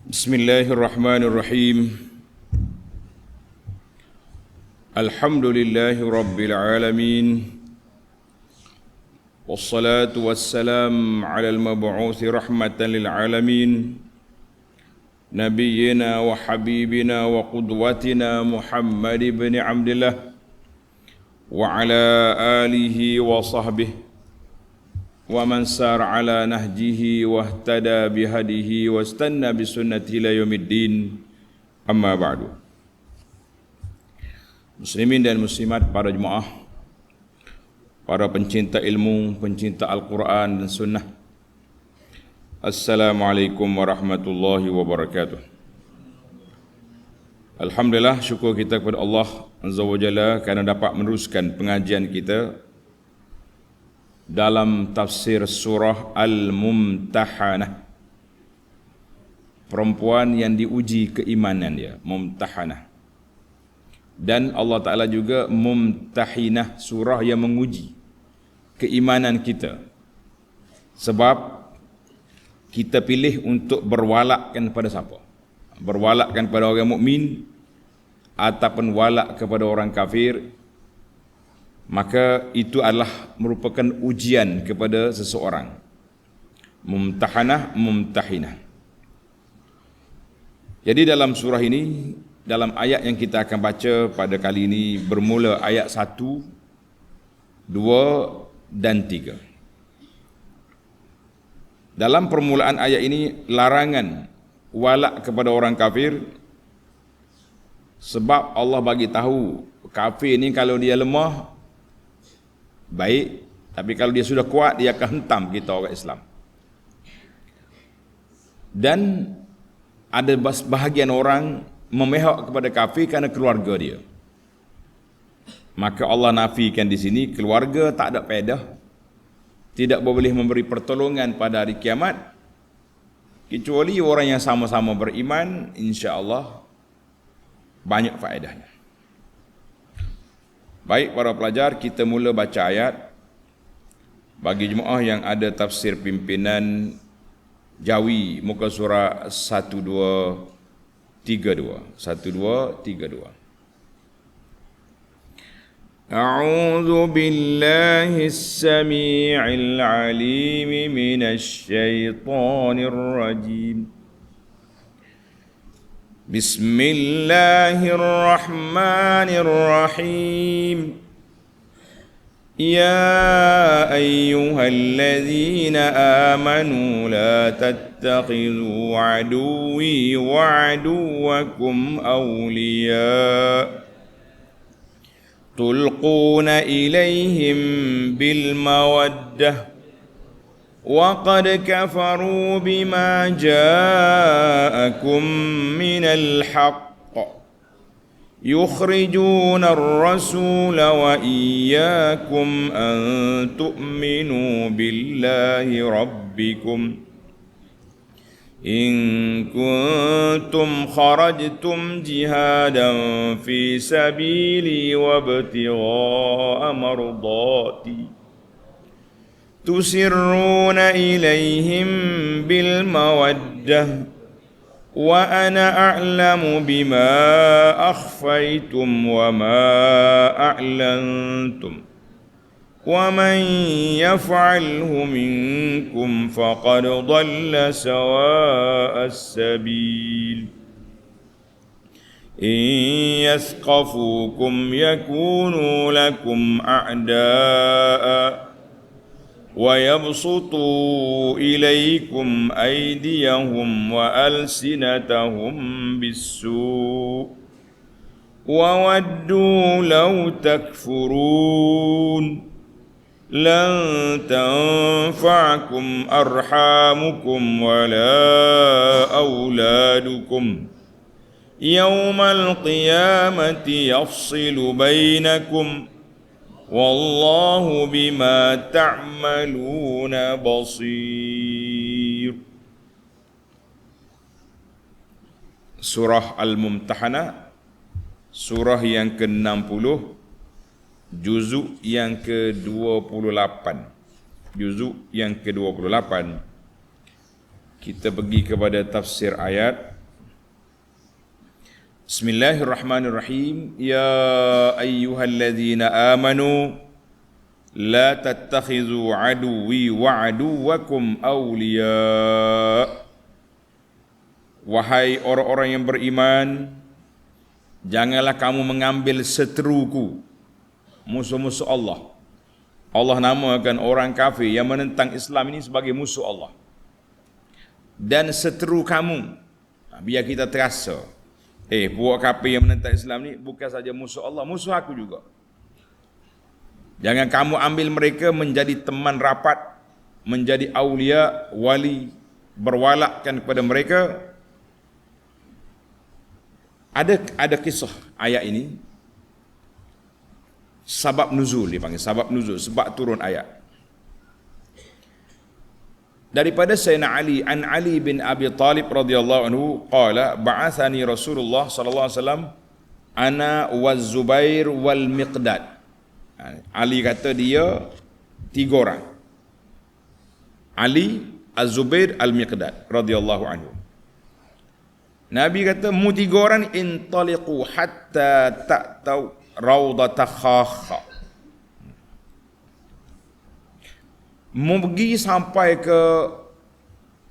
Bismillahirrahmanirrahim. Alhamdulillahi rabbil alamin. Wassalatu wassalam ala al-mab'uthi rahmatan lil alamin. Nabiyyina wa habibina wa qudwatina Muhammad ibn Abdullah wa ala alihi wa sahbihi wa man sar ala nahjihi wa ihtada bihadihi wa istanna bisunnati ila yaumiddin, amma ba'du. Muslimin dan muslimat, para jemaah, para pencinta ilmu, pencinta Al-Quran dan sunnah, Assalamualaikum warahmatullahi wabarakatuh. Alhamdulillah, syukur kita kepada Allah Azza wa Jalla kerana dapat meneruskan pengajian kita dalam tafsir surah Al-Mumtahanah. Perempuan yang diuji keimanan dia, Mumtahanah. Dan Allah Ta'ala juga Mumtahinah, surah yang menguji keimanan kita. Sebab kita pilih untuk berwalakkan pada siapa? Berwalakkan pada orang mukmin ataupun walak kepada orang kafir, maka itu adalah merupakan ujian kepada seseorang. Mumtahanah, Mumtahinah. Jadi dalam surah ini, dalam ayat yang kita akan baca pada kali ini, bermula ayat 1, 2 dan 3. Dalam permulaan ayat ini, larangan walak kepada orang kafir. Sebab Allah bagi tahu kafir ni kalau dia lemah baik, tapi kalau dia sudah kuat, dia akan hentam kita orang Islam. Dan ada bahagian orang memihak kepada kafir kerana keluarga dia. Maka Allah nafikan di sini, keluarga tak ada faedah, tidak boleh memberi pertolongan pada hari kiamat, kecuali orang yang sama-sama beriman, insya-Allah banyak faedahnya. Baik para pelajar, kita mula baca ayat. Bagi jemaah yang ada tafsir pimpinan Jawi, muka surah 1232. 1232. A'udzu billahis samii'il 'aliim minasy syaithaanir rajiim. Bismillahirrahmanirrahim. Ya ayyuhalladzina amanu la tattakhidhu aduwwi wa aduwwakum awliya tulquna ilayhim bil mawaddah وَقَدْ كَفَرُوا بِمَا جَاءَكُمْ مِنَ الْحَقِّ يُخْرِجُونَ الرَّسُولَ وَإِيَّاكُمْ أَن تُؤْمِنُوا بِاللَّهِ رَبِّكُمْ إِن كُنتُمْ خَرَجْتُمْ جِهَادًا فِي سَبِيلِي وَابْتِغَاءَ مَرْضَاتِي تسرون إليهم بالمودة وأنا أعلم بما أخفيتم وما أعلنتم ومن يفعله منكم فقد ضل سواء السبيل إن يثقفوكم يكونوا لكم أعداء وَيَبْسُطُوا إِلَيْكُمْ أَيْدِيَهُمْ وَأَلْسِنَتَهُمْ بِالسُّوءِ وَوَدُّوا لَوْ تَكْفُرُونَ لَنْ تَنْفَعَكُمْ أَرْحَامُكُمْ وَلَا أَوْلَادُكُمْ يَوْمَ الْقِيَامَةِ يَفْصِلُ بَيْنَكُمْ Wallahu bima ta'maluna basir. Surah Al-Mumtahanah, surah yang ke-60, juzuk yang ke-28. Juzuk yang ke-28. Kita pergi kepada tafsir ayat. Bismillahirrahmanirrahim. Ya ayyuhalladzina amanu la tattakhizu aduwwi wa aduwwakum awliya. Wahai orang-orang yang beriman, janganlah kamu mengambil seteruku, musuh-musuh Allah. Allah namakan orang kafir yang menentang Islam ini sebagai musuh Allah. Dan seteru kamu, biar kita terasa, buat kafir yang menentang Islam ni bukan saja musuh Allah, musuh aku juga. Jangan kamu ambil mereka menjadi teman rapat, menjadi awliya, wali, berwalakkan kepada mereka. Ada kisah ayat ini, sabab nuzul dipanggil, sabab nuzul, sebab turun ayat. Daripada Sayyidina Ali, an Ali bin Abi Talib radhiyallahu anhu qala ba'athani Rasulullah sallallahu alaihi wasallam ana waz Zubair wal Miqdad. Ali kata dia 3 orang. Ali, Az-Zubair, Al-Miqdad radhiyallahu anhu. Nabi kata mu 3 orang intaliqu hatta ta'tau raudat khakha. Mu pergi sampai ke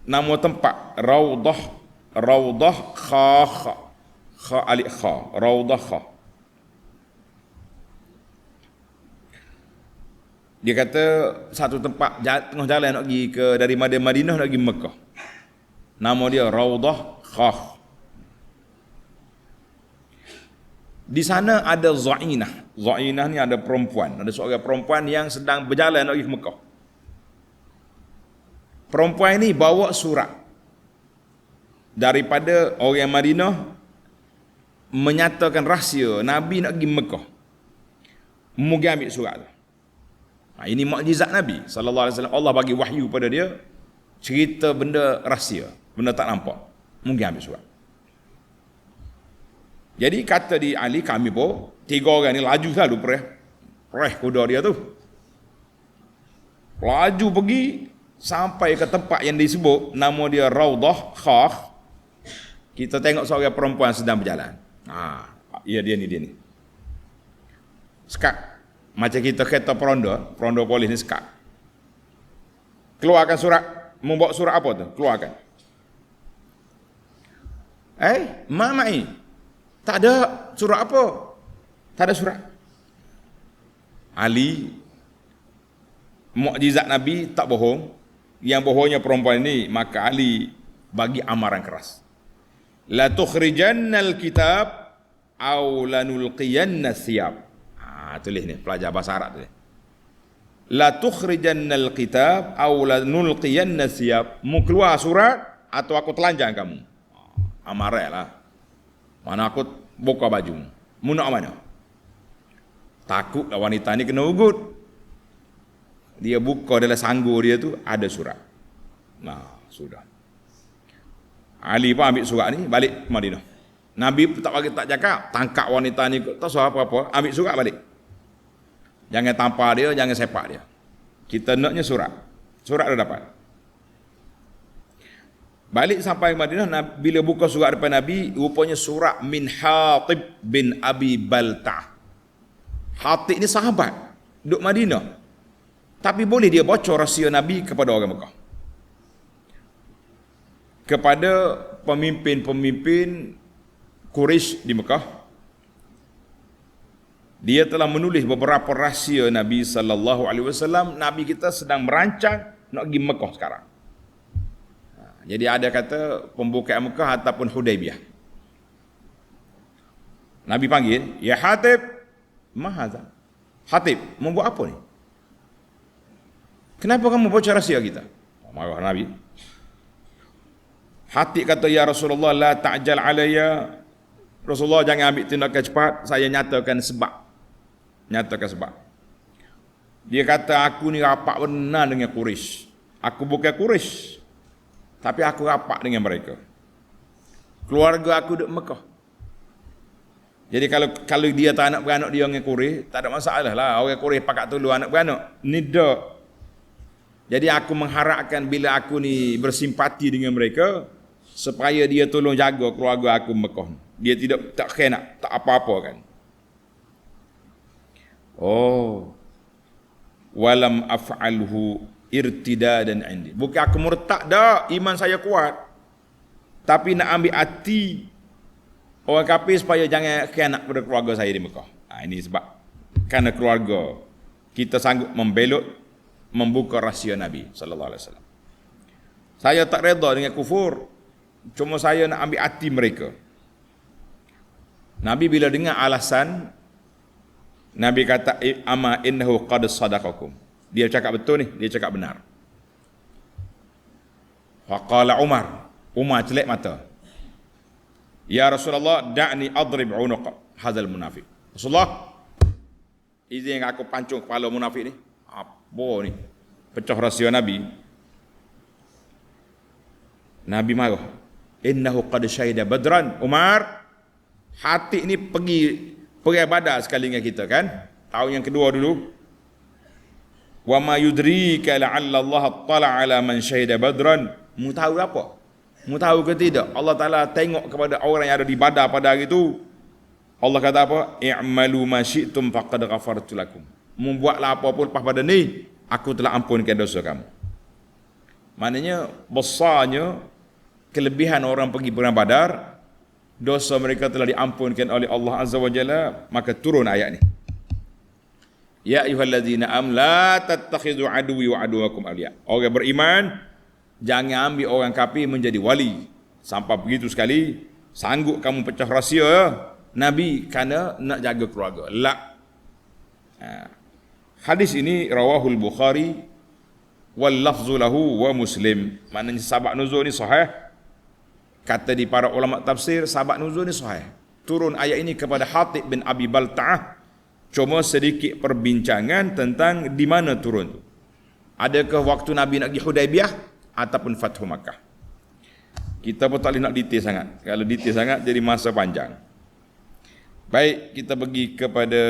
nama tempat raudah khakha, kha alif kha, raudah kha. Dia kata satu tempat tengah jalan nak pergi ke dari Madinah nak pergi Mekah. Nama dia Raudah Khakh. Di sana ada Zainah. Zainah ni ada perempuan, ada seorang perempuan yang sedang berjalan nak pergi ke Mekah. Perempuan ini bawa surat daripada orang Madinah menyatakan rahsia Nabi nak pergi Mekah. Mungkin ambil surat tu. Ini mukjizat Nabi sallallahu alaihi wasallam. Allah bagi wahyu pada dia, cerita benda rahsia, benda tak nampak. Mungkin ambil surat. Jadi kata di Ali, kami pun 3 orang ni laju selalu pereh kuda dia tu. Laju pergi sampai ke tempat yang disebut nama dia Raudah Khakh. Kita tengok seorang perempuan sedang berjalan. Ya dia ni. Sekat. Macam kita kereta peronda polis ni sekat. Keluarkan surat. Membawa surat apa tu? Keluarkan. Mamai. Tak ada surat apa? Tak ada surat. Ali, mukjizat Nabi tak bohong. Yang bohongnya perempuan ini, maka Ali bagi amaran keras. La tukhrijannal kitab aw lanulqiyanna thiyab. Tulis ni, pelajar bahasa Arab tulis. La tukhrijannal kitab aw lanulqiyanna thiyab. Mu keluar surat atau aku telanjang kamu. Amaran lah. Mana aku buka baju. Mu nak mana? Takutlah wanita ni kena ugut. Dia buka dalam sanggur dia tu ada surat. Sudah. Ali pun ambil surat ni balik Madinah. Nabi tak cakap tangkap wanita ni, tak salah apa-apa, ambil surat balik. Jangan tampar dia, jangan sepak dia. Kita naknya surat. Surat dah dapat. Balik sampai Madinah, bila buka surat depan Nabi, rupanya surat min Hatib bin Abi Balta'ah. Hatib ni sahabat, duduk Madinah. Tapi boleh dia bocor rahsia Nabi kepada orang Mekah. Kepada pemimpin-pemimpin Quraisy di Mekah. Dia telah menulis beberapa rahsia Nabi sallallahu alaihi wasallam. Nabi kita sedang merancang nak pergi Mekah sekarang. Jadi ada kata pembukaan Mekah ataupun Hudaibiyah. Nabi panggil, "Ya Hatib, mahaza." Hatib, mau buat apa ni? Kenapa kamu bocor rahsia kita? Marah Nabi. Hatib kata, "Ya Rasulullah, la ta'jal alayya." Rasulullah, jangan ambil tindakan cepat, saya nyatakan sebab. Dia kata, aku ni rapat benar dengan Quraisy. Aku bukan Quraisy, tapi aku rapat dengan mereka. Keluarga aku duduk Mekah. Jadi kalau dia tak anak beranak dia dengan Quraisy, tak ada masalah lah. Orang Quraisy pakat tolong anak beranak. Nida. Jadi aku mengharapkan bila aku ni bersimpati dengan mereka, supaya dia tolong jaga keluarga aku Mekah. Dia tak kena, tak apa-apa kan. Oh, walam af'alhu irtidadan indi. Bukan aku murtad dah, iman saya kuat. Tapi nak ambil hati orang kafir supaya jangan kena pada keluarga saya di Mekah. Ini sebab kerana keluarga kita sanggup membelot membuka rahsia Nabi sallallahu alaihi wasallam. Saya tak reda dengan kufur. Cuma saya nak ambil hati mereka. Nabi bila dengar alasan, Nabi kata ama innahu qad sadaqakum. Dia cakap betul ni, dia cakap benar. Faqala Umar celak mata. Ya Rasulullah, da'ni adrib unuqa hadzal munafiq. Rasulullah, izin aku pancung kepala munafik ni. Apa ni? Pecah rahsia Nabi. Nabi marah. Innahu qad syahida badran. Umar, hati ni pergi Badar sekali dengan kita kan? Tahun yang kedua dulu. Wa ma yudrika la'alla Allah tala ala man syahida badran. Mu tahu apa? Mu tahu ke tidak? Allah Taala tengok kepada orang yang ada di Badar pada hari itu. Allah kata apa? I'malu ma syi'tum faqad ghafartu lakum. Mu buatlah apa pun lepas pada ni, aku telah ampunkan dosa kamu. Maknanya besarnya kelebihan orang pergi perang Badar, dosa mereka telah diampunkan oleh Allah Azza wa Jalla, maka turun ayat ni. Ya ayyuhallazina am la tattakhidhu aduwwi wa aduwakum awliya. Orang beriman jangan ambil orang kafir menjadi wali. Sampai begitu sekali sanggup kamu pecah rahsia Nabi kerana nak jaga keluarga. Hadis ini rawahul Bukhari wal lafzu lahu wa Muslim. Maknanya sabab nuzul ni sahih. Kata di para ulama tafsir, sabab nuzul ni sahih. Turun ayat ini kepada Hatib bin Abi Balta'ah. Cuma sedikit perbincangan tentang di mana turun tu. Adakah waktu Nabi nak pergi Hudaibiyah ataupun Fathu Makkah? Kita pun tak boleh nak detail sangat. Kalau detail sangat jadi masa panjang. Baik, kita pergi kepada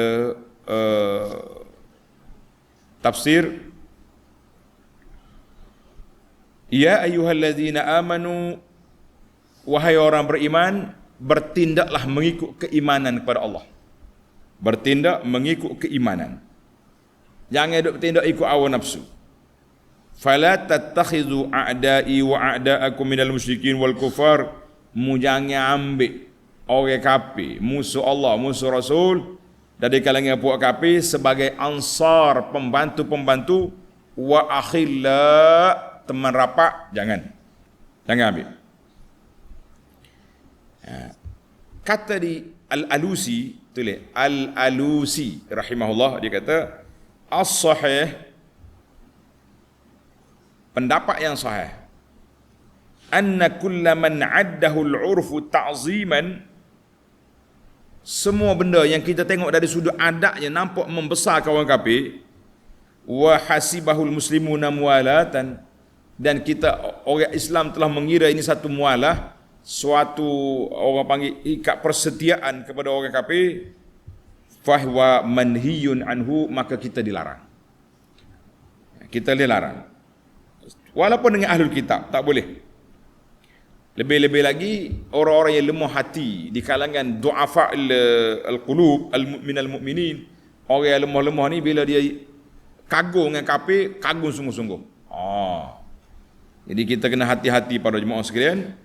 tafsir. Ya ayyuhallazina amanu, wahai orang beriman, bertindaklah mengikut keimanan kepada Allah. Bertindak mengikut keimanan. Jangan duk bertindak ikut hawa nafsu. Fala tattakhidhu a'da'i wa a'da'akum minal musyrikin wal kufar. Mu jangan ambil orang kafir, musuh Allah, musuh Rasul dari kalangan puak kafir sebagai ansar, pembantu-pembantu, wa akhilla, teman rapat, jangan ambil. Kata di Al-Alusi, tulis Al-Alusi rahimahullah, dia kata as-sahih, pendapat yang sahih, anna kulla man addahu al-urfu ta'ziman, semua benda yang kita tengok dari sudut adabnya nampak membesarkan orang kafir, wa hasibahul muslimuna muwalatan, dan kita orang Islam telah mengira ini satu mualah, suatu orang panggil ikat persetiaan kepada orang kafir, fahwa manhiyun anhu, maka kita dilarang. Kita dilarang. Walaupun dengan ahlul kitab tak boleh. Lebih-lebih lagi orang-orang yang lemah hati di kalangan du'afa al-qulub minal mu'minin. Orang yang lemah-lemah ni bila dia kagum dengan kafir, kagum sungguh-sungguh. Jadi kita kena hati-hati pada jemaah sekalian.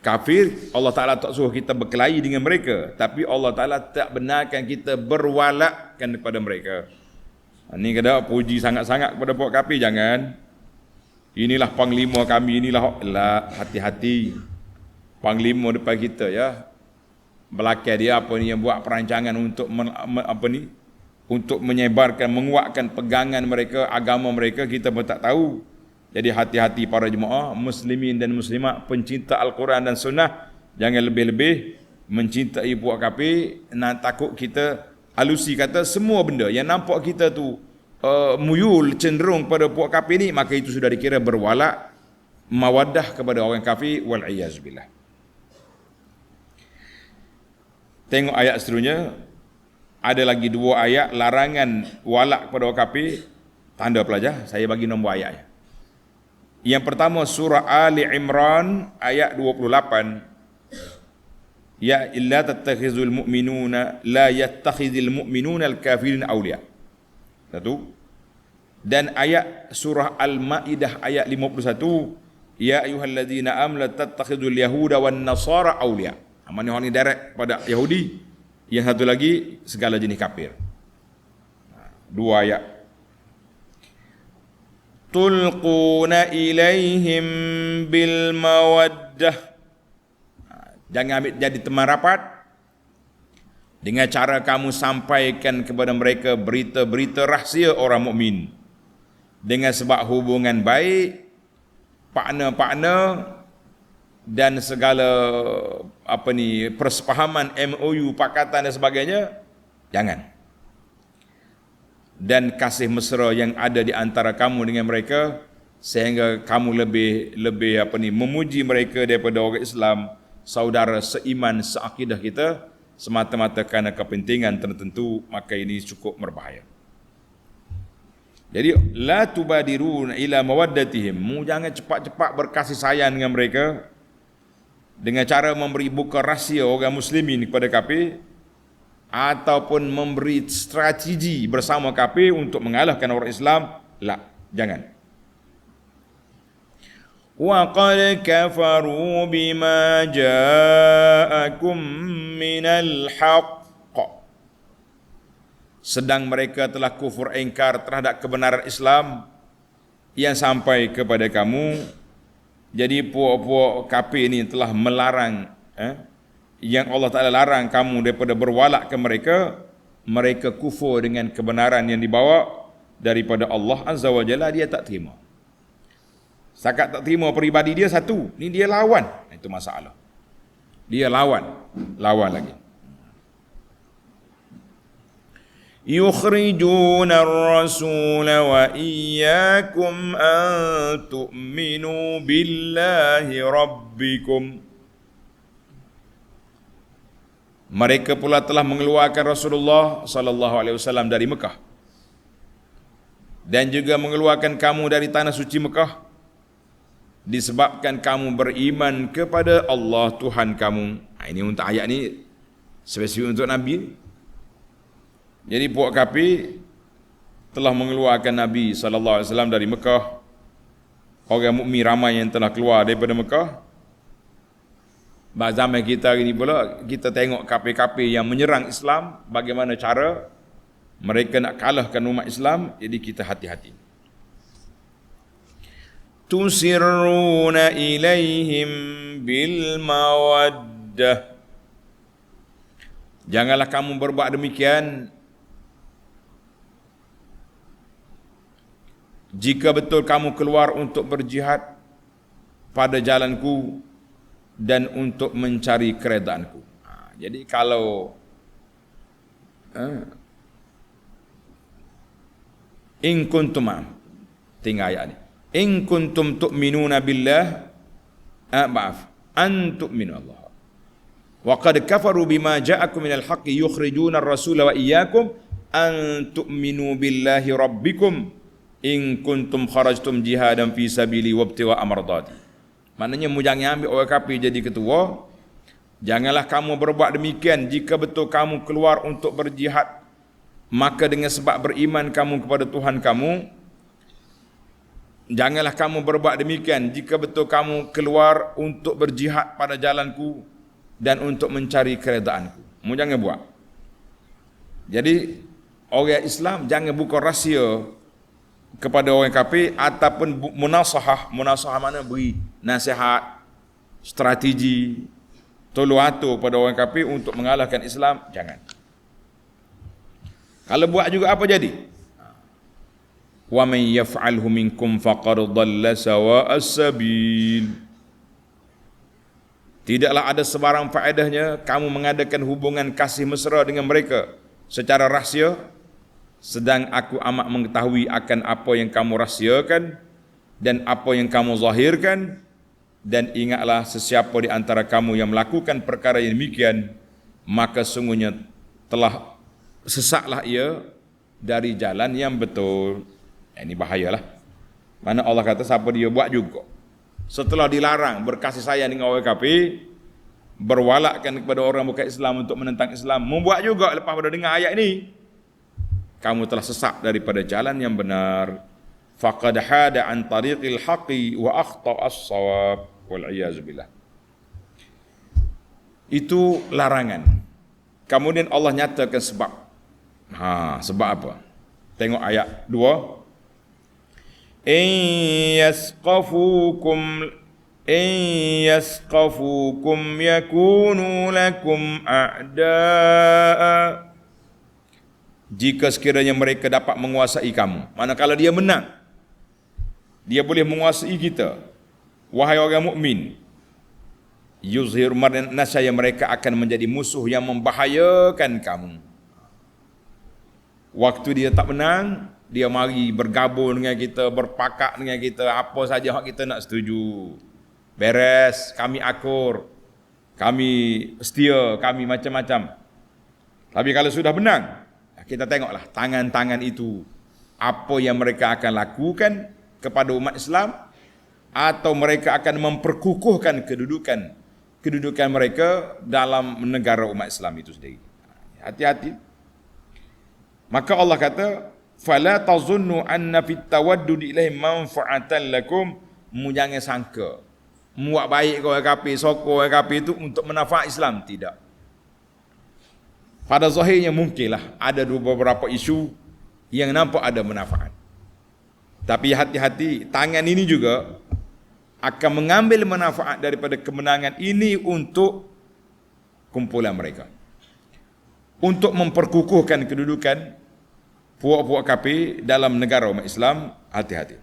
Kafir, Allah Ta'ala tak suruh kita berkelahi dengan mereka, tapi Allah Ta'ala tak benarkan kita berwalakkan kepada mereka. Ini kena puji sangat-sangat kepada puak kafir, jangan. Inilah panglima kami, inilah hati-hati. Panglima depan kita ya. Belakang dia apa ni yang buat perancangan untuk untuk menyebarkan, menguatkan pegangan mereka, agama mereka, kita pun tak tahu. Jadi hati-hati para jemaah muslimin dan muslimat, pencinta Al-Quran dan Sunnah, jangan lebih-lebih mencintai puak kafir. Nak takut kita, Alusi kata semua benda yang nampak kita tu muyul cenderung pada puak kafir ni, maka itu sudah dikira berwalak, mawaddah kepada orang kafir, wal iyaz billah. Tengok ayat seterusnya, ada lagi dua ayat larangan walak kepada orang kafir. Tanda pelajar, saya bagi nombor ayatnya. Yang pertama surah Ali Imran ayat 28. Ya illa tattakhizul mu'minuna la yattakhizul mu'minuna al-kafirin awliya. Satu. Dan ayat surah Al-Maidah ayat 51, ya ayyuhalladzina amanu la tattakhizul yahuda wan nasara awliya. Aman yang ini direct pada Yahudi, yang satu lagi segala jenis kafir. Dua ayat. Tulquna ilaihim bil mawaddah. Jangan ambil jadi teman rapat dengan cara kamu sampaikan kepada mereka berita-berita rahsia orang mukmin dengan sebab hubungan baik, partner-partner dan segala persepahaman MOU, pakatan dan sebagainya. Jangan. Dan kasih mesra yang ada di antara kamu dengan mereka sehingga kamu lebih memuji mereka daripada orang Islam, saudara seiman, seakidah kita, semata-mata kerana kepentingan tertentu, maka ini cukup berbahaya. Jadi la tubadirun ila mawaddatihim, jangan cepat-cepat berkasih sayang dengan mereka dengan cara memberi buka rahsia orang muslimin kepada kafir ataupun memberi strategi bersama kafir untuk mengalahkan orang Islam. Jangan. وَقَدْ كَفَرُوا بِمَا جَاءَكُمْ مِنَ الْحَقِّ. Sedang mereka telah kufur ingkar terhadap kebenaran Islam yang sampai kepada kamu. Jadi puak-puak kafir ini telah melarang yang Allah Ta'ala larang kamu daripada berwalak ke mereka. Mereka kufur dengan kebenaran yang dibawa daripada Allah Azza wa Jalla, dia tak terima. Sakat tak terima peribadi dia satu, ni dia lawan. Itu masalah. Dia lawan lagi. Yukhrijuna ar-rasula wa iyyakum an tu'minu billahi rabbikum. Mereka pula telah mengeluarkan Rasulullah sallallahu alaihi wasallam dari Mekah dan juga mengeluarkan kamu dari tanah suci Mekah disebabkan kamu beriman kepada Allah Tuhan kamu. Ini untuk ayat ni spesifik untuk Nabi. Jadi puak kafir telah mengeluarkan Nabi sallallahu alaihi wasallam dari Mekah. Orang mukmin ramai yang telah keluar daripada Mekah. Zaman kita hari ni pula kita tengok kafir-kafir yang menyerang Islam, bagaimana cara mereka nak kalahkan umat Islam. Jadi kita hati-hati. Tusirruna ilaihim bil mawaddah. Janganlah kamu berbuat demikian jika betul kamu keluar untuk berjihad pada jalanku dan untuk mencari keredaanku. Jadi kalau in kuntum, tinggal ayat ni. In kuntum tu'minuna billah, an tu'minu Allah. Wa qad kafaru bima ja'akum minal haqqi yukhrijuna ar-rasula wa iyyakum an tu'minu billahi rabbikum in kuntum kharajtum jihadan fi sabili wabtigha amradati. Maknanya jangan ambil orang kafir jadi ketua. Janganlah kamu berbuat demikian jika betul kamu keluar untuk berjihad, maka dengan sebab beriman kamu kepada Tuhan kamu. Janganlah kamu berbuat demikian jika betul kamu keluar untuk berjihad pada jalanku dan untuk mencari keredaanku. Jangan buat. Jadi orang Islam jangan buka rahsia kepada orang kafir ataupun munasahah. Munasahah mana? Beri nasihat, strategi, tolong atur pada orang kafir untuk mengalahkan Islam. Jangan. Kalau buat juga apa jadi? Wa man yaf'alhu minkum faqad dhalla sawa'as sabil. Tidaklah ada sebarang faedahnya kamu mengadakan hubungan kasih mesra dengan mereka secara rahsia, sedang aku amat mengetahui akan apa yang kamu rahsiakan dan apa yang kamu zahirkan. Dan ingatlah, sesiapa di antara kamu yang melakukan perkara yang demikian, maka sungguhnya telah sesatlah ia dari jalan yang betul. Ini bahayalah. Mana Allah kata siapa dia buat juga. Setelah dilarang berkasih sayang dengan orang kafir, berwalakkan kepada orang bukan Islam untuk menentang Islam, membuat juga lepas pada dengar ayat ini, kamu telah sesat daripada jalan yang benar. Faqad hada an tariqil haqqi wa akhta as-shawab wal iyaz billah. Itu larangan. Kemudian Allah nyatakan sebab. Sebab apa? Tengok ayat 2. In yasqafukum yakunu lakum a'da'a. Jika sekiranya mereka dapat menguasai kamu, manakala dia menang, dia boleh menguasai kita, wahai orang mukmin, yuzhir nasaya, mereka akan menjadi musuh yang membahayakan kamu. Waktu dia tak menang, dia mari bergabung dengan kita, berpakat dengan kita, apa saja hak kita nak setuju. Beres, kami akur, kami setia, kami macam-macam. Tapi kalau sudah menang, kita tengoklah tangan-tangan itu, apa yang mereka akan lakukan kepada umat Islam, atau mereka akan memperkukuhkan kedudukan mereka dalam negara umat Islam itu sendiri. Hati-hati. Maka Allah kata, fala tazunnu anna fit tawaddud ilaihim manfa'atan lakum. Jangan sangka buat baik kau orang kafir, sokong orang kafir itu untuk manfaat Islam. Tidak. Pada zahirnya mungkinlah ada beberapa isu yang nampak ada manfaat. Tapi hati-hati, tangan ini juga akan mengambil manfaat daripada kemenangan ini untuk kumpulan mereka, untuk memperkukuhkan kedudukan puak-puak kafir dalam negara umat Islam. Hati-hati.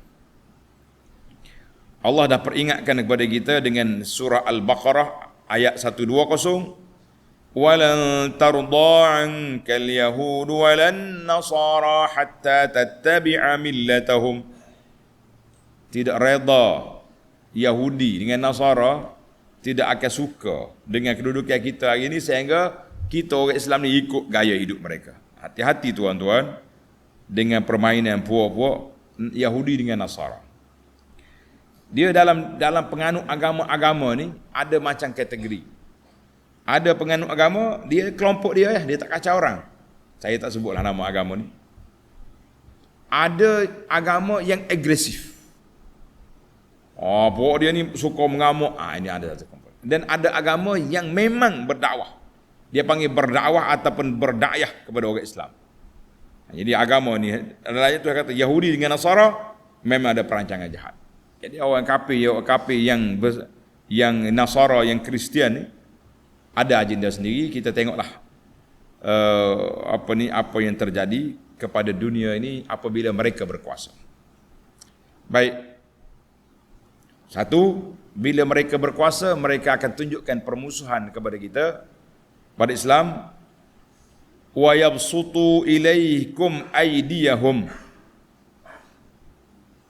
Allah dah peringatkan kepada kita dengan surah Al-Baqarah ayat 120. Walan tarda ankal yahud walan nasara hatta tattabi'a millatahum. Tidak reda Yahudi dengan Nasara, tidak akan suka dengan kedudukan kita hari ini sehingga kita orang Islam ni ikut gaya hidup mereka. Hati-hati tuan-tuan dengan permainan puak-puak Yahudi dengan Nasara. Dia dalam penganut agama ni ada macam kategori. Ada penganut agama, dia kelompok dia tak kacau orang. Saya tak sebutlah nama agama ni. Ada agama yang agresif. Pokok dia ni suka mengamuk. Ini ada satu kelompok. Dan ada agama yang memang berdakwah. Dia panggil berdakwah ataupun berdakwah kepada orang Islam. Jadi agama ni, adalah itu kata Yahudi dengan Nasara memang ada perancangan jahat. Jadi orang kafir yang Nasara, yang Kristian ni ada agenda sendiri. Kita tengoklah apa yang terjadi kepada dunia ini apabila mereka berkuasa. Baik. Satu, bila mereka berkuasa, mereka akan tunjukkan permusuhan kepada kita, pada Islam. Wa yabsutu ilaikum aydiyahum,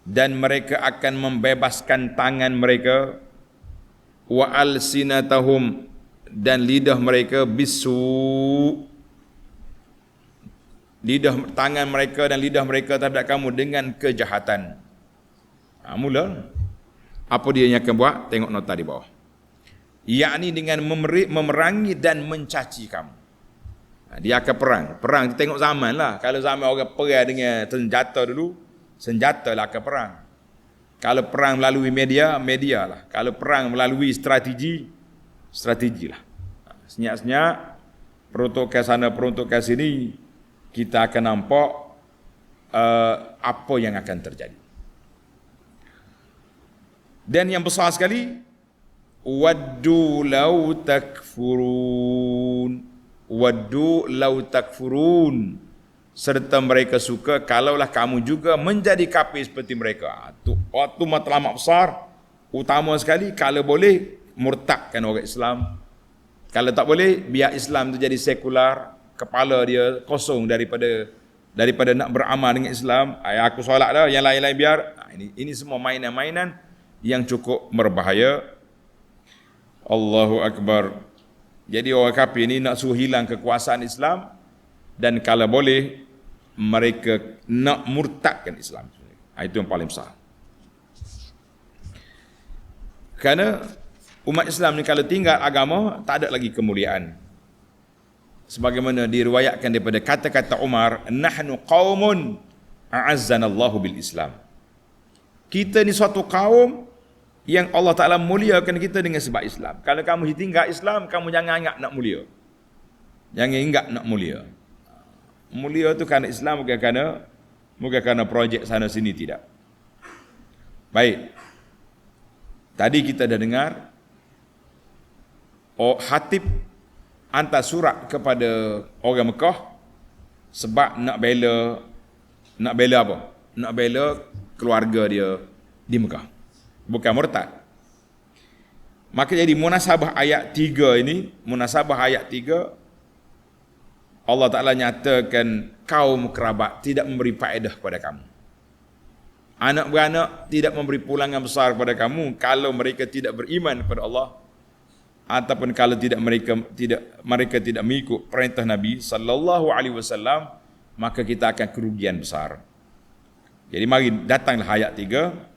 dan mereka akan membebaskan tangan mereka, wa alsinatahum, dan lidah mereka, bisu, tangan mereka dan lidah mereka terhadap kamu dengan kejahatan. Mula apa dia yang akan buat? Tengok nota di bawah. Yakni dengan memerangi dan mencaci kamu. Dia akan perang. Perang, tengok zaman lah. Kalau zaman orang perang dengan senjata dulu, senjata lah akan perang. Kalau perang melalui media lah. Kalau perang melalui strategi lah. Senyap-senyap, peruntukan sana, peruntukan sini, kita akan nampak apa yang akan terjadi. Dan yang besar sekali, waddu law takfurun, serta mereka suka kalaulah kamu juga menjadi kafir seperti mereka. Waktu matlamat besar, utama sekali, kalau boleh murtadkan orang Islam. Kalau tak boleh, biar Islam itu jadi sekular, kepala dia kosong daripada nak beramal dengan Islam. Aku solat dah, yang lain-lain biar. Ini semua mainan-mainan yang cukup berbahaya. Allahu Akbar. Jadi orang kafir ni nak suruh hilang kekuasaan Islam, dan kalau boleh mereka nak murtadkan Islam. Itu yang paling besar. Kerana umat Islam ni kalau tinggal agama, tak ada lagi kemuliaan. Sebagaimana diriwayatkan daripada kata-kata Umar, nahnu qaumun a'azzanallahu bil Islam. Kita ni suatu kaum yang Allah Ta'ala muliakan kita dengan sebab Islam. Kalau kamu tinggal Islam, kamu jangan ingat nak mulia. Jangan ingat nak mulia. Mulia tu kerana Islam, bukan kerana projek sana sini, tidak. Baik. Tadi kita dah dengar Hatib hantar surat kepada orang Mekah sebab nak bela apa? Nak bela keluarga dia di Mekah. Bukan murtad. Maka jadi munasabah ayat 3 ini, munasabah ayat 3, Allah Ta'ala nyatakan kaum kerabat tidak memberi faedah kepada kamu. Anak beranak tidak memberi pulangan besar kepada kamu kalau mereka tidak beriman kepada Allah, ataupun kalau mereka tidak mengikut perintah Nabi sallallahu alaihi wasallam, maka kita akan kerugian besar. Jadi mari datanglah ayat 3.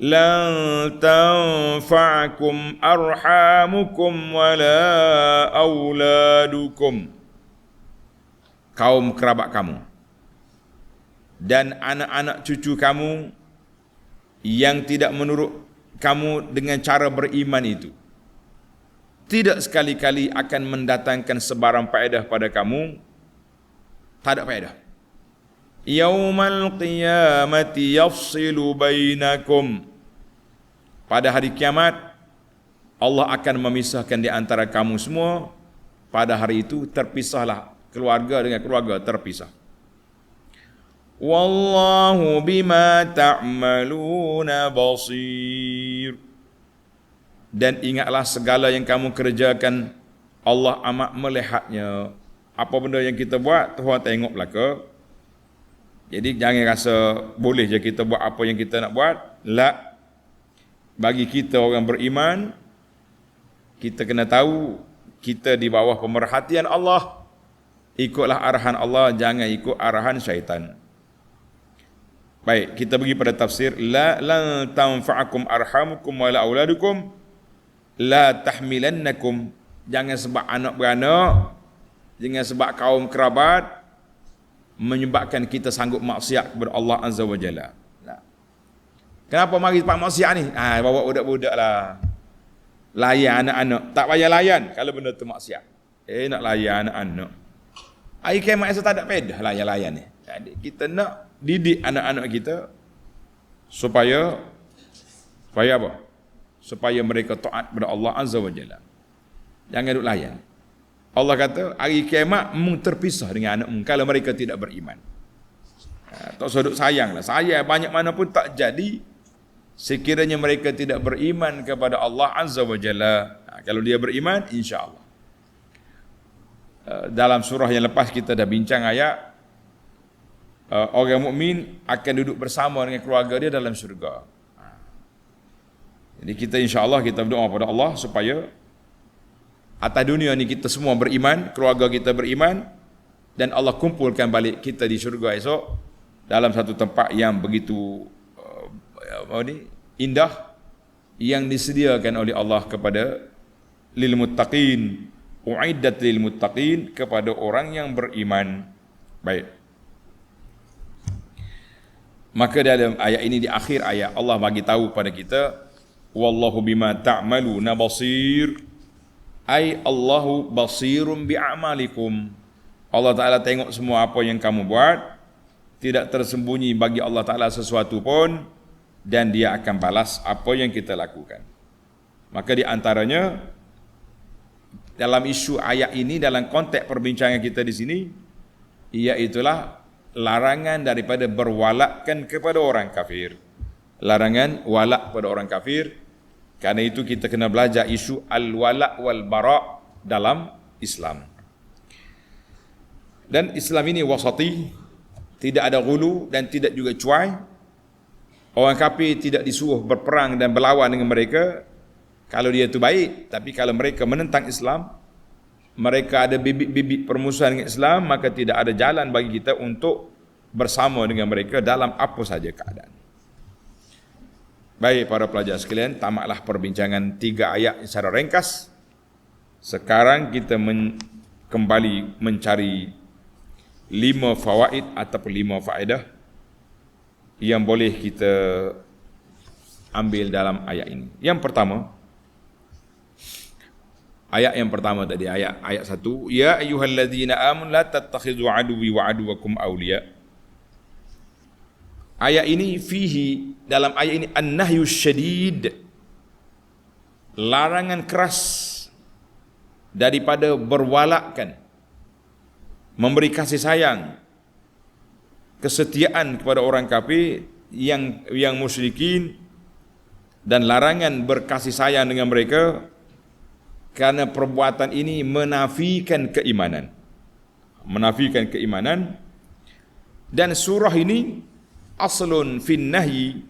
Lan tanfa'akum arhamukum wala auladukum. Kaum kerabat kamu dan anak-anak cucu kamu yang tidak menurut kamu dengan cara beriman itu tidak sekali-kali akan mendatangkan sebarang faedah pada kamu. Tak ada faedah. Yaumal qiyamati yafsilu bainakum. Pada hari kiamat Allah akan memisahkan di antara kamu semua. Pada hari itu terpisahlah keluarga dengan keluarga, terpisah. Wallahu bima ta'maluna basir. Dan ingatlah segala yang kamu kerjakan, Allah amat melihatnya. Apa benda yang kita buat, Tuhan tengok belaka. Jadi jangan rasa boleh je kita buat apa yang kita nak buat. La. Bagi kita orang beriman, kita kena tahu kita di bawah pemerhatian Allah. Ikutlah arahan Allah, jangan ikut arahan syaitan. Baik, kita pergi pada tafsir. La lan tanfa'akum arhamukum wala auladukum la tahmilannakum. Jangan sebab anak beranak, jangan sebab kaum kerabat menyebabkan kita sanggup maksiat kepada Allah Azza wa Jalla. Kenapa mari tempat maksiat ni? Bawa budak-budak lah, layan anak-anak. Tak payah layan kalau benda tu maksiat. Nak layan anak-anak, hari kiamat esok tak ada faedah layan-layan ni. Jadi kita nak didik anak-anak kita supaya apa? Supaya mereka taat kepada Allah Azza wa Jalla. Jangan duk layan. Allah kata hari kiamat mung terpisah dengan anak kalau mereka tidak beriman. Tak usah duk sayanglah. Sayang banyak mana pun tak jadi sekiranya mereka tidak beriman kepada Allah Azza wa Jalla. Kalau dia beriman, insya-Allah. Dalam surah yang lepas kita dah bincang ayat orang mukmin akan duduk bersama dengan keluarga dia dalam syurga. Jadi kita insya-Allah kita berdoa kepada Allah supaya atas dunia ni kita semua beriman, keluarga kita beriman, dan Allah kumpulkan balik kita di syurga esok dalam satu tempat yang begitu indah yang disediakan oleh Allah kepada lil muttaqin, uiddat lil muttaqin, kepada orang yang beriman. Baik. Maka dalam ayat ini, di akhir ayat, Allah bagi tahu pada kita, wallahu bima ta'maluna basir, ai Allahu basirun bi'amalikum. Allah Ta'ala tengok semua apa yang kamu buat, tidak tersembunyi bagi Allah Ta'ala sesuatu pun, dan dia akan balas apa yang kita lakukan. Maka di antaranya dalam isu ayat ini, dalam konteks perbincangan kita di sini, iaitulah larangan daripada berwalakkan kepada orang kafir. Larangan walak kepada orang kafir. Karena itu kita kena belajar isu al-walak wal bara' dalam Islam. Dan Islam ini wasati, tidak ada ghulu dan tidak juga cuai. Orang kafir tidak disuruh berperang dan berlawan dengan mereka kalau dia itu baik. Tapi kalau mereka menentang Islam, mereka ada bibit-bibit permusuhan dengan Islam, maka tidak ada jalan bagi kita untuk bersama dengan mereka dalam apa saja keadaan. Baik para pelajar sekalian, tamatlah perbincangan 3 ayat secara ringkas. Sekarang kita kembali mencari 5 fawaid ataupun 5 faedah yang boleh kita ambil dalam ayat ini. Yang pertama, ayat yang pertama tadi, ayat 1, ya ayyuhalladzina amanu la tattakhidhu aduwwi wa aduwwakum awliya. Ayat ini dalam ayat ini an-nahyu syadid, larangan keras daripada berwalakkan, memberi kasih sayang, kesetiaan kepada orang kafir yang musyrikin, dan larangan berkasih sayang dengan mereka kerana perbuatan ini menafikan keimanan. Dan surah ini aslun fin nahyi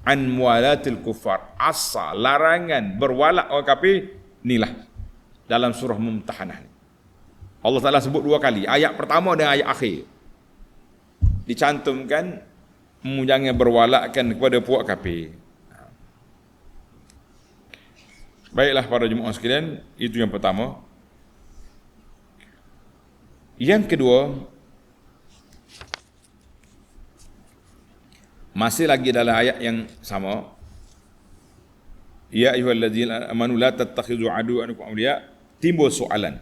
an muwalatil kuffar. Asal larangan berwalak orang kafir inilah dalam surah Mumtahanah. Allah Taala sebut 2 kali, ayat pertama dan ayat akhir. Dicantumkan jangan berwalakkan kepada puak kafir. Baiklah para jemaah sekalian, itu yang pertama. Yang kedua, masih lagi dalam ayat yang sama. Ya ayyuhalladzina amanu la tattakhidhu aduwwan awliya. Timbul soalan.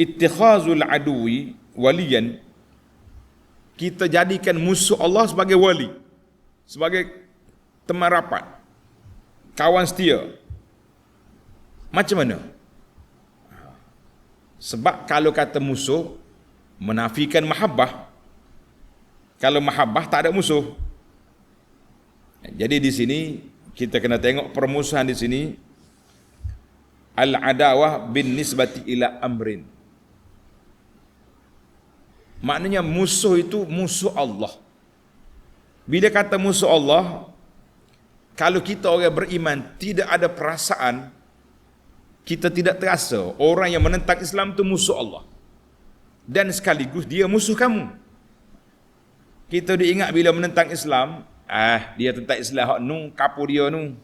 Ittikhazul aduwi waliyan. Kita jadikan musuh Allah sebagai wali, sebagai teman rapat, kawan setia. Macam mana? Sebab kalau kata musuh, menafikan mahabbah. Kalau mahabbah tak ada musuh. Jadi di sini kita kena tengok permusuhan di sini. Al-adawah bin nisbati ila amrin. Maknanya musuh itu musuh Allah. Bila kata musuh Allah, kalau kita orang beriman tidak ada perasaan, kita tidak terasa orang yang menentang Islam itu musuh Allah. Dan sekaligus dia musuh kamu. Kita diingat bila menentang Islam, dia tentang Islam hak nu, kapu dia nu.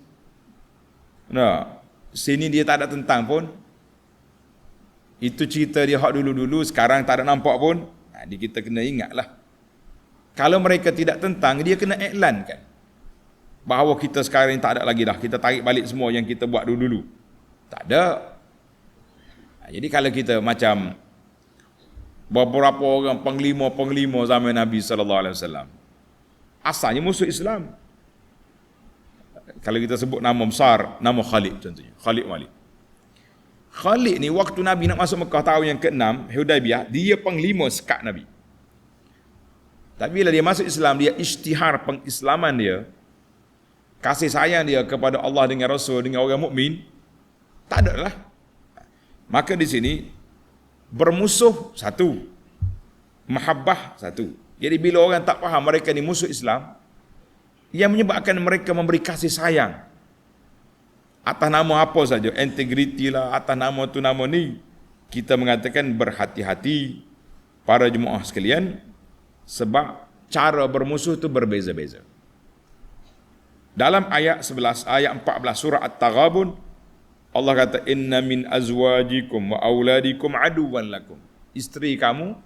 Nah, sini dia tak ada tentang pun. Itu cerita dia hak dulu-dulu, sekarang tak ada nampak pun. Jadi kita kena ingatlah. Kalau mereka tidak tentang, dia kena iklankan bahawa kita sekarang tak ada lagi dah. Kita tarik balik semua yang kita buat dulu-dulu. Tak ada. Jadi kalau kita macam beberapa orang penglima zaman Nabi SAW, asalnya musuh Islam. Kalau kita sebut nama besar, nama Khalid contohnya, Khalid Walid. Khalid ni waktu Nabi nak masuk Mekah tahun yang ke-6, Hudaibiyah, dia penglima sekat Nabi. Tapi bila dia masuk Islam, dia isytihar pengislaman dia, kasih sayang dia kepada Allah dengan Rasul, dengan orang mukmin, tak ada lah. Maka di sini bermusuh satu, mahabbah satu. Jadi bila orang tak faham mereka ni musuh Islam, yang menyebabkan mereka memberi kasih sayang atas nama apa saja, integriti lah, atas nama tu nama ni, kita mengatakan berhati-hati para jemaah sekalian, sebab cara bermusuh tu berbeza-beza. Dalam ayat 11, ayat 14 surah At-Taghabun, Allah kata inna min azwajikum wa auladikum aduwwan lakum. Isteri kamu,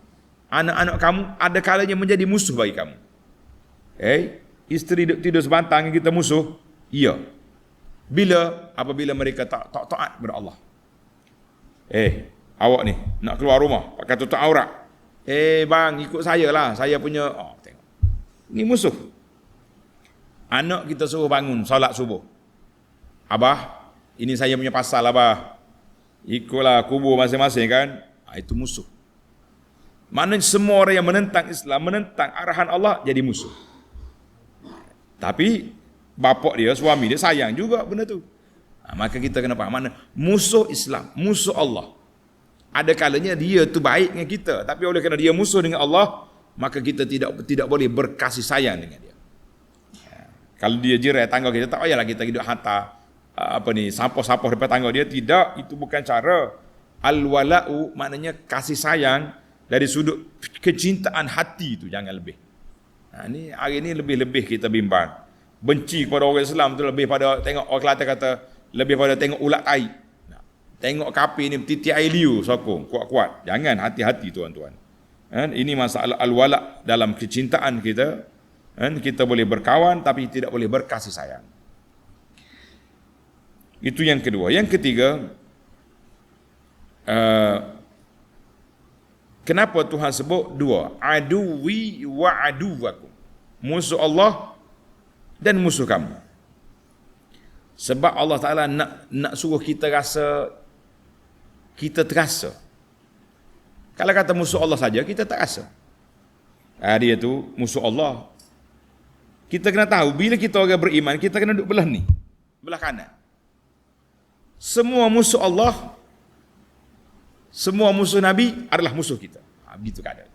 anak-anak kamu ada kalanya menjadi musuh bagi kamu. Isteri tidur sebantang kita musuh? Ya. Bila? Apabila mereka tak taat kepada Allah. Awak ni nak keluar rumah pakai tutup aurat. Bang, ikut saya lah. Saya punya tengok. Ni musuh. Anak kita suruh bangun solat subuh. Abah, ini saya punya pasal abah. Ikutlah kubur masing-masing kan. Itu musuh. Maknanya semua orang yang menentang Islam, menentang arahan Allah, jadi musuh. Tapi bapak dia, suami dia sayang juga benda tu. Maka kita kena faham mana musuh Islam, musuh Allah. Ada kalanya dia tu baik dengan kita, tapi oleh kerana dia musuh dengan Allah, maka kita tidak boleh berkasih sayang dengan dia. Kalau dia jerai tangga kita, tak payahlah kita hidup hantar sampah-sampah depan tangga dia. Tidak, itu bukan cara. Al-wala'u maknanya kasih sayang Dari sudut kecintaan hati tu jangan lebih. Ni hari ni lebih-lebih kita bimbang. Benci kepada orang Islam tu lebih pada tengok orang Kelantan kata lebih pada tengok ulat tai. Tengok kapi ni titi air liu sokong kuat-kuat. Jangan, hati-hati tuan-tuan. Ini masalah al-wala dalam kecintaan kita. Kita boleh berkawan tapi tidak boleh berkasih sayang. Itu yang kedua. Yang ketiga, kenapa Tuhan sebut dua? Aduwi wa aduwakum. Musuh Allah dan musuh kamu. Sebab Allah Ta'ala nak suruh kita rasa, kita terasa. Kalau kata musuh Allah saja, kita tak rasa. Dia tu musuh Allah. Kita kena tahu, bila kita orang beriman, kita kena duduk belah ni, belah kanan. Semua musuh Allah, semua musuh Nabi adalah musuh kita. Begitu keadaan.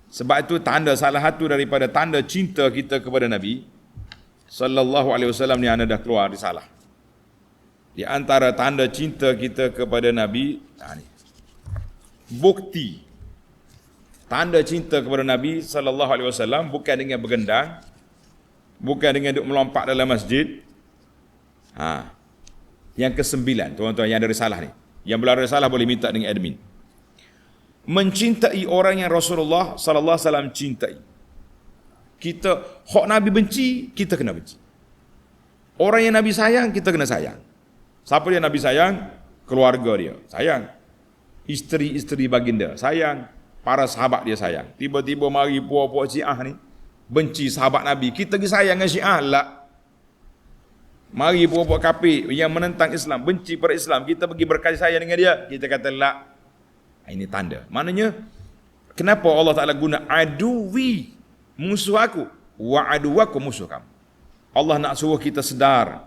Sebab itu tanda, salah satu daripada tanda cinta kita kepada Nabi sallallahu alaihi wasallam ni, anda dah keluar risalah. Di antara tanda cinta kita kepada Nabi, ni. Bukti tanda cinta kepada Nabi sallallahu alaihi wasallam bukan dengan bergendang, bukan dengan duk melompat dalam masjid. Yang ke-9, tuan-tuan yang ada risalah ni. Yang belum ada risalah boleh minta dengan admin. Mencintai orang yang Rasulullah sallallahu alaihi wasallam cintai. Kita hak Nabi benci, kita kena benci. Orang yang Nabi sayang, kita kena sayang. Siapa yang Nabi sayang? Keluarga dia, sayang. Isteri-isteri baginda, sayang. Para sahabat dia sayang. Tiba-tiba mari puak-puak Syiah ni benci sahabat Nabi, kita pergi sayang dengan Syiah lah. Mari puak-puak kafir yang menentang Islam, benci pada Islam, kita pergi berkasih sayang dengan dia, kita kata lah. Ini tanda. Maknanya kenapa Allah Ta'ala guna aduwi, musuh aku, wa aduwakum, musuh kamu. Allah nak suruh kita sedar.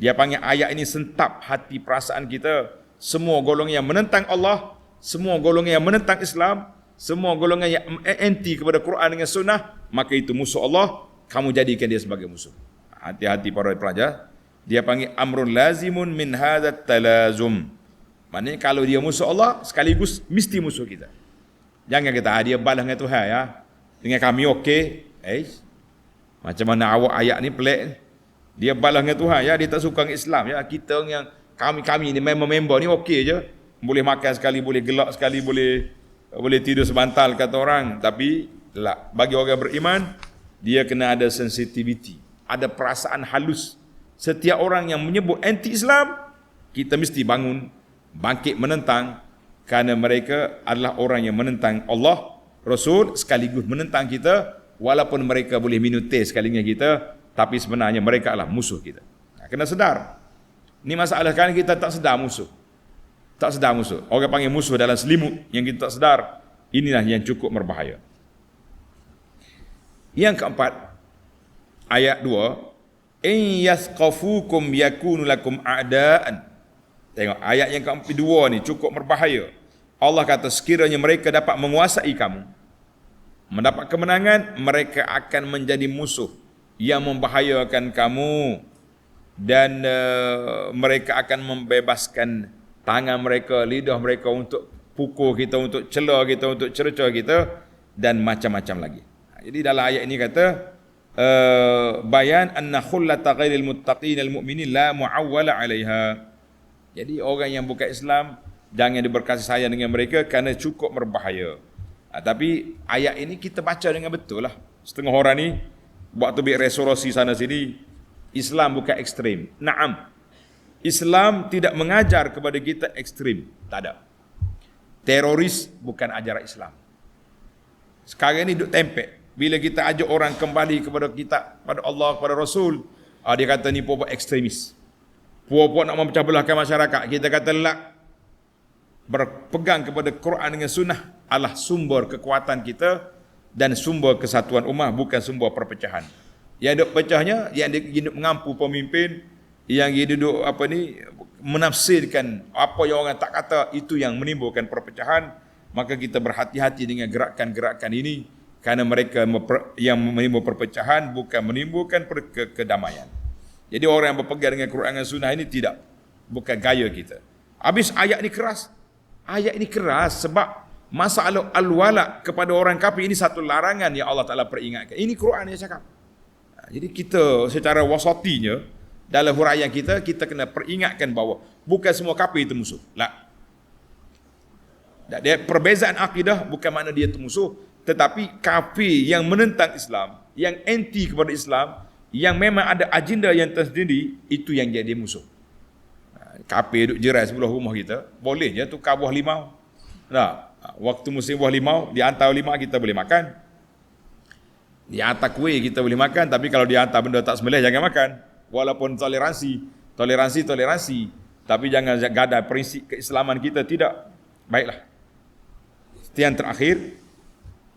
Dia panggil ayat ini sentap hati perasaan kita. Semua golongan yang menentang Allah, semua golongan yang menentang Islam, semua golongan yang anti kepada Quran dengan sunnah, maka itu musuh Allah, kamu jadikan dia sebagai musuh. Hati-hati para pelajar. Dia panggil amrun lazimun min hadzat talazum. Maknanya kalau dia musuh Allah, sekaligus mesti musuh kita. Jangan kata dia balas dengan Tuhan ya. Dengan kami okey. Macam mana awak ayat ni pelik. Dia balas dengan Tuhan ya, dia tak suka dengan Islam ya. Kita yang kami ni member ni okey je. Boleh makan sekali, boleh gelak sekali, boleh tidur sebantal kata orang. Tapi bagi orang beriman, dia kena ada sensitivity, ada perasaan halus. Setiap orang yang menyebut anti-Islam, kita mesti bangkit menentang, kerana mereka adalah orang yang menentang Allah, Rasul, sekaligus menentang kita, walaupun mereka boleh minum teh sekali dengan kita, tapi sebenarnya mereka adalah musuh kita. Kena sedar. Ini masalah kan kita tak sedar musuh. Tak sedar musuh. Orang panggil musuh dalam selimut yang kita tak sedar. Inilah yang cukup berbahaya. Yang keempat, ayat 2, in yasqafukum yakunu lakum a'daan. Tengok ayat yang kedua ni cukup berbahaya. Allah kata sekiranya mereka dapat menguasai kamu, mendapat kemenangan, mereka akan menjadi musuh yang membahayakan kamu, dan mereka akan membebaskan tangan mereka, lidah mereka untuk pukul kita, untuk cela kita, untuk cerca kita, dan macam-macam lagi. Jadi dalam ayat ini kata bayan anna khullata ghairil muttaqin al-mu'minin la mu'awwala 'alaiha. Jadi orang yang bukan Islam jangan diberkasih sayang dengan mereka kerana cukup berbahaya. Tapi ayat ini kita baca dengan betul lah. Setengah orang ni buat tubik resolusi sana sini, Islam bukan ekstrim. Naam, Islam tidak mengajar kepada kita ekstrim, tak ada. Teroris bukan ajaran Islam. Sekarang ni duk tempek. Bila kita ajak orang kembali kepada kita, pada Allah, kepada Rasul, dia kata ni puak-puak ekstremis, puak-puak nak memecah belahkan masyarakat. Kita kata lah, berpegang kepada Quran dengan sunnah adalah sumber kekuatan kita dan sumber kesatuan ummah, bukan sumber perpecahan. Yang duk pecahnya, yang dia mengampu pemimpin, yang dia duduk menafsirkan apa yang orang tak kata, itu yang menimbulkan perpecahan. Maka kita berhati-hati dengan gerakan-gerakan ini, kerana mereka yang menimbulkan perpecahan, bukan menimbulkan kedamaian. Jadi orang yang berpegang dengan Quran dan sunnah ini bukan gaya kita. Habis ayat ni keras. Ayat ini keras sebab Masalah al-wala kepada orang kafir ini satu larangan yang Allah Ta'ala peringatkan. Ini Quran yang cakap. Jadi kita secara wasatinya, dalam huraian kita kena peringatkan bahawa bukan semua kafir itu musuh. Dia perbezaan akidah bukan makna dia itu musuh, tetapi kafir yang menentang Islam, yang anti kepada Islam, yang memang ada agenda yang tersendiri, itu yang jadi musuh. Kafir duduk jerai sebelah rumah kita, boleh je tukar buah limau. Waktu musim buah limau, di hantar limau kita boleh makan. Di hantar kuih kita boleh makan, tapi kalau di hantar benda tak sembelih jangan makan. Walaupun toleransi, tapi jangan gada prinsip keislaman kita, tidak. Baiklah. Yang terakhir,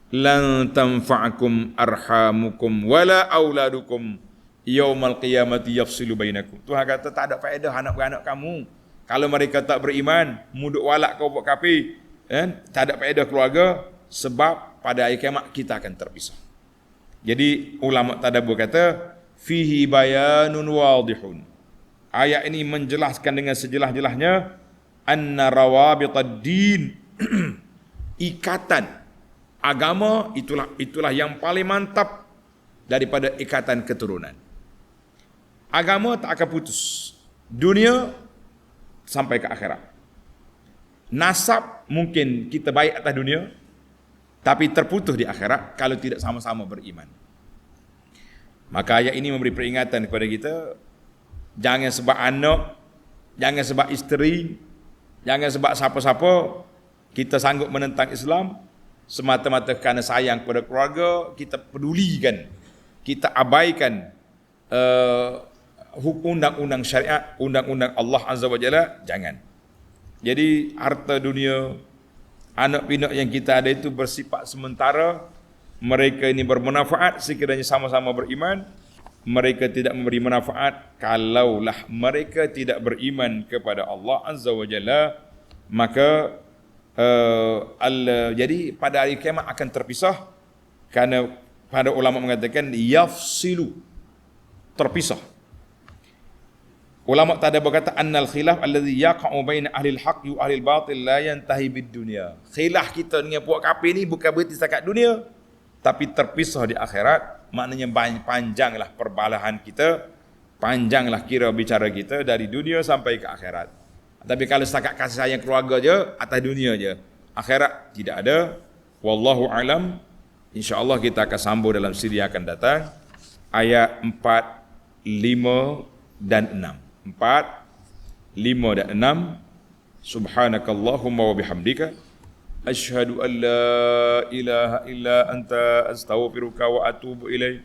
lan tanfa'akum arhamukum wala auladukum yaumal qiyamati yafsilu bainakum. Tuhan kata tak ada faedah anak-anak kamu kalau mereka tak beriman, muduk walak kau buat kafir, tak ada faedah keluarga, sebab pada hari kiamat kita akan terpisah. Jadi ulama tadabbur kata fihi bayanun wadihun. Ayat ini menjelaskan dengan sejelas-jelasnya anna rawabitad din ikatan agama itulah yang paling mantap daripada ikatan keturunan. Agama tak akan putus. Dunia sampai ke akhirat. Nasab mungkin kita baik atas dunia, tapi terputus di akhirat kalau tidak sama-sama beriman. Maka ayat ini memberi peringatan kepada kita, jangan sebab anak, jangan sebab isteri, jangan sebab siapa-siapa kita sanggup menentang Islam semata-mata kerana sayang kepada keluarga, kita pedulikan, kita abaikan hukum undang-undang syariat, undang-undang Allah Azza wa Jalla, jangan. Jadi harta dunia, anak pinak yang kita ada itu bersifat sementara. Mereka ini bermanfaat sekiranya sama-sama beriman. Mereka tidak memberi manfaat kalaulah mereka tidak beriman kepada Allah Azza wa Jalla. Maka jadi pada hari kiamat akan terpisah, kerana pada ulama mengatakan yafsilu, terpisah. Ulama tadi berkata annal khilaf alladhi yaqa'u baina ahli al-haq wa ahli al-batil la yantahi bid dunya. Khilaf kita dengan puak kafir ni bukan berhenti setakat dunia, tapi terpisah di akhirat. Maknanya panjanglah perbalahan kita, panjanglah kira bicara kita dari dunia sampai ke akhirat. Tapi kalau setakat kasih sayang keluarga je, atas dunia je, akhirat tidak ada. Wallahu alam. InsyaAllah kita akan sambung dalam siri yang akan datang, ayat 4, 5 dan 6. 4, 5 dan 6. Subhanakallahumma wa bihamdika asyhadu an la ilaha illa anta astaghfiruka wa atubu ilaik.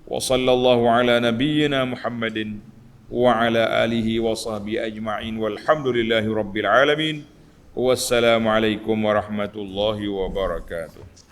Wa sallallahu ala nabiyyina Muhammadin wa ala alihi wa sahbihi ajma'in walhamdulillahi rabbil alamin. Wassalamu alaikum warahmatullahi wabarakatuh.